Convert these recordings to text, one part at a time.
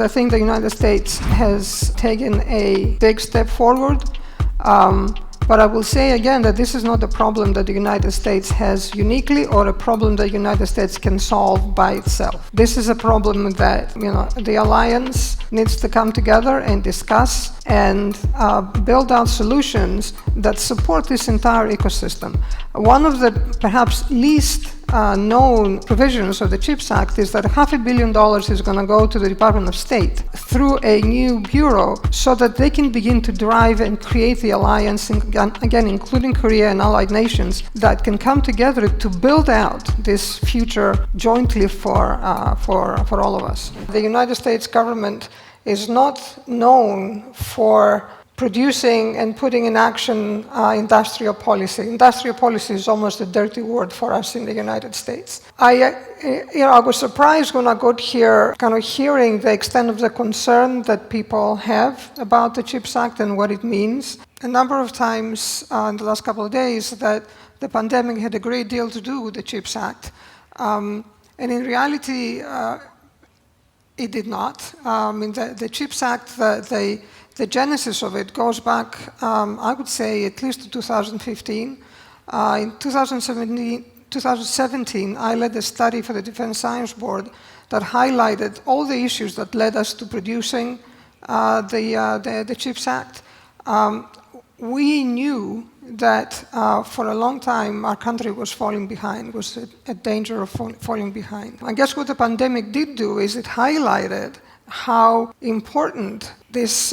I think the United States has taken a big step forward. But I will say again that this is not a problem that the United States has uniquely or a problem that the United States can solve by itself. This is a problem that the alliance needs to come together and discuss and build out solutions that support this entire ecosystem. One of the perhaps least known provisions of the CHIPS Act is that $500 million is going to go to the Department of State through a new bureau so that they can begin to drive and create the alliance, again, including Korea and allied nations, that can come together to build out this future jointly for all of us. The United States government is not known for producing and putting in action industrial policy. Industrial policy is almost a dirty word for us in the United States. I was surprised when I got here, kind of hearing the extent of the concern that people have about the CHIPS Act and what it means. A number of times in the last couple of days that the pandemic had a great deal to do with the CHIPS Act. And in reality, it did not. The CHIPS Act, the genesis of it goes back, I would say, at least to 2015. In 2017, I led a study for the Defense Science Board that highlighted all the issues that led us to producing the CHIPS Act. We knew that for a long time our country was falling behind, was at danger of falling behind. I guess what the pandemic did do is it highlighted how important these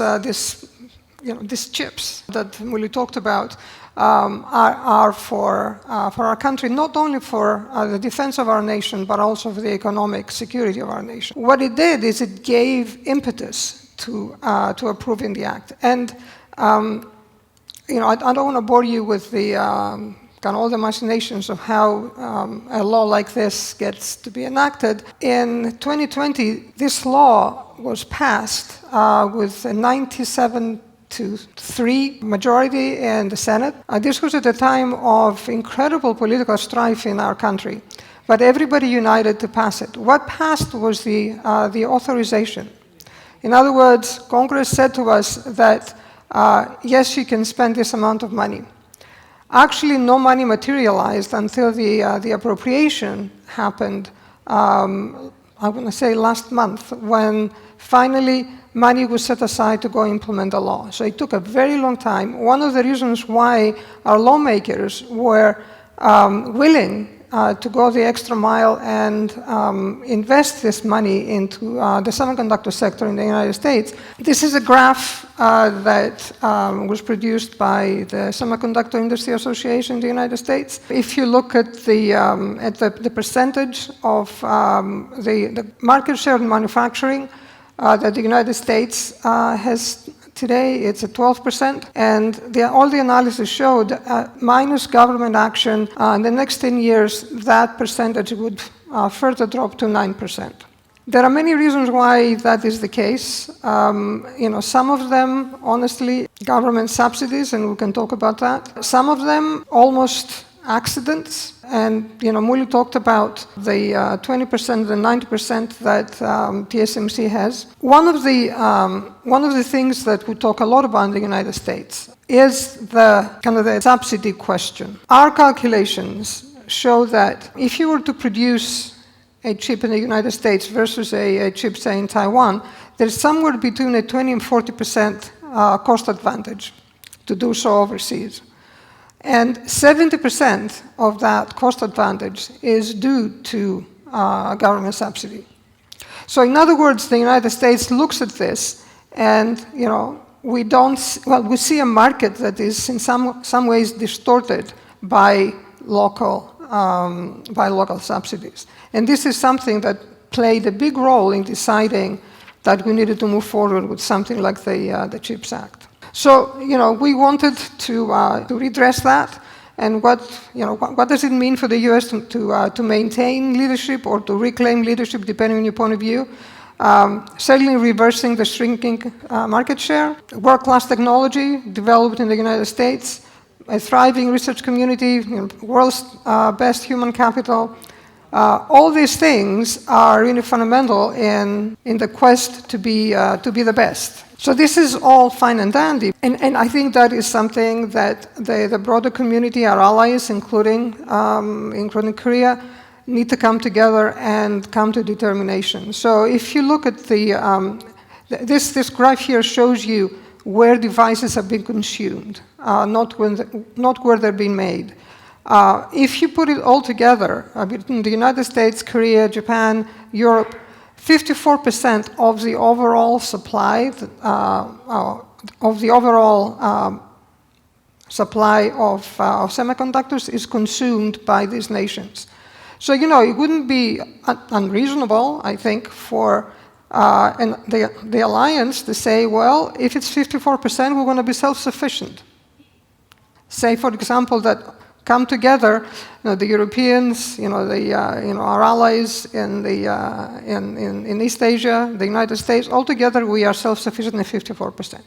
chips that Willie talked about are for our country, not only for the defense of our nation, but also for the economic security of our nation. What it did is it gave impetus to approving the act. And I don't want to bore you with all the machinations of how a law like this gets to be enacted. In 2020, this law was passed with a 97-3 majority in the Senate. This was at a time of incredible political strife in our country, but everybody united to pass it. What passed was the authorization. In other words, Congress said to us that, yes, you can spend this amount of money. Actually, no money materialized until the appropriation happened, I want to say last month, when finally money was set aside to go implement the law. So it took a very long time. One of the reasons why our lawmakers were willing to go the extra mile and invest this money into the semiconductor sector in the United States. This is a graph that was produced by the Semiconductor Industry Association in the United States. If you look at the percentage of the market share in manufacturing that the United States has today, it's at 12%, and all the analysis showed minus government action, in the next 10 years, that percentage would further drop to 9%. There are many reasons why that is the case. Some of them, honestly, government subsidies, and we can talk about that. Some of them, almost accidents. And Muli talked about the 20%, the 90% that TSMC has. One of the things that we talk a lot about in the United States is the subsidy question. Our calculations show that if you were to produce a chip in the United States versus a chip, say, in Taiwan, there's somewhere between a 20 and 40% cost advantage to do so overseas. And 70% of that cost advantage is due to government subsidy. So in other words, the United States looks at this and, we see a market that is in some ways distorted by local subsidies. And this is something that played a big role in deciding that we needed to move forward with something like the CHIPS Act. So, we wanted to redress that, and what does it mean for the U.S. to maintain leadership or to reclaim leadership, depending on your point of view? Certainly reversing the shrinking market share, world-class technology developed in the United States, a thriving research community, world's best human capital, All these things are really fundamental in the quest to be the best. So this is all fine and dandy, and I think that is something that the broader community, our allies, including Korea, need to come together and come to determination. So if you look at this graph here shows you where devices have been consumed, not where they're being made. If you put it all together, in the United States, Korea, Japan, Europe, 54% of the overall supply of semiconductors is consumed by these nations. So, it wouldn't be unreasonable, I think, for the alliance to say, well, if it's 54%, we're going to be self-sufficient. Say, for example, that come together, the Europeans, our allies in East Asia, the United States, all together we are self-sufficient in 54%.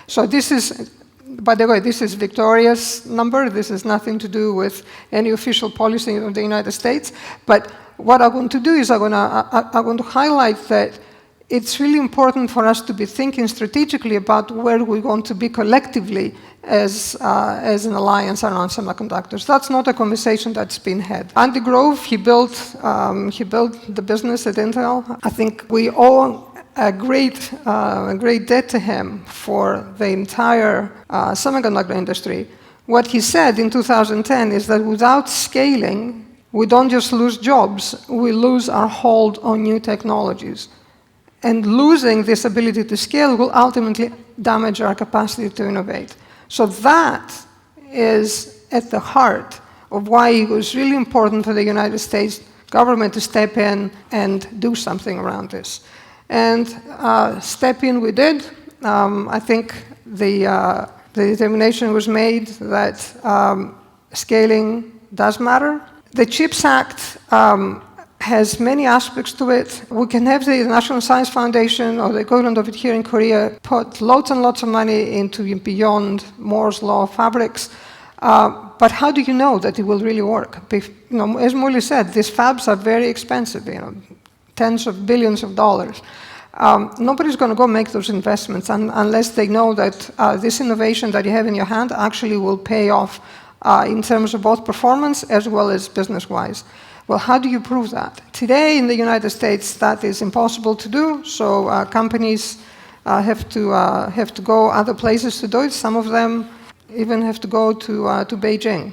So this is, by the way, this is Victoria's number. This has nothing to do with any official policy of the United States. But what I'm going to do is I'm going to highlight that it's really important for us to be thinking strategically about where we want to be collectively as an alliance around semiconductors. That's not a conversation that's been had. Andy Grove, he built the business at Intel. I think we owe a great debt to him for the entire semiconductor industry. What he said in 2010 is that without scaling, we don't just lose jobs, we lose our hold on new technologies. And losing this ability to scale will ultimately damage our capacity to innovate. So that is at the heart of why it was really important for the United States government to step in and do something around this. And step in we did. I think the determination was made that scaling does matter. The CHIPS Act has many aspects to it. We can have the National Science Foundation, or the equivalent of it here in Korea, put lots and lots of money into beyond Moore's Law fabrics. But how do you know that it will really work? As Murli said, these fabs are very expensive, tens of billions of dollars. Nobody's going to go make those investments unless they know that this innovation that you have in your hand actually will pay off in terms of both performance as well as business-wise. Well, how do you prove that? Today in the United States, that is impossible to do, so companies have to go other places to do it. Some of them even have to go to Beijing,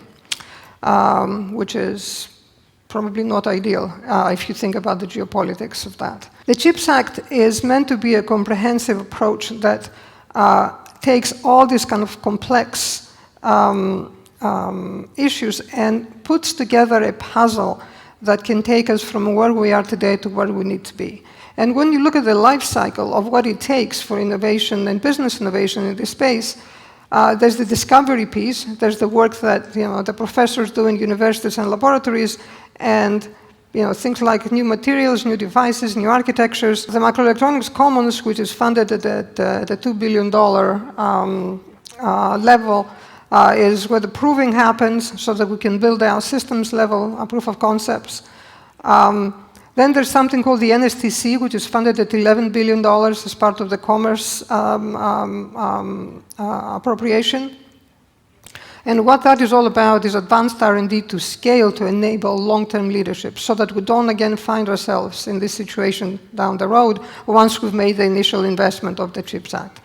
which is probably not ideal if you think about the geopolitics of that. The CHIPS Act is meant to be a comprehensive approach that takes all these kind of complex issues and puts together a puzzle that can take us from where we are today to where we need to be. And when you look at the life cycle of what it takes for innovation and business innovation in this space, there's the discovery piece, there's the work that the professors do in universities and laboratories, and things like new materials, new devices, new architectures. The Microelectronics Commons, which is funded at the $2 billion level, is where the proving happens so that we can build our systems level proof of concepts. Then there's something called the NSTC, which is funded at $11 billion as part of the commerce appropriation. And what that is all about is advanced R&D to scale to enable long-term leadership so that we don't again find ourselves in this situation down the road once we've made the initial investment of the CHIPS Act.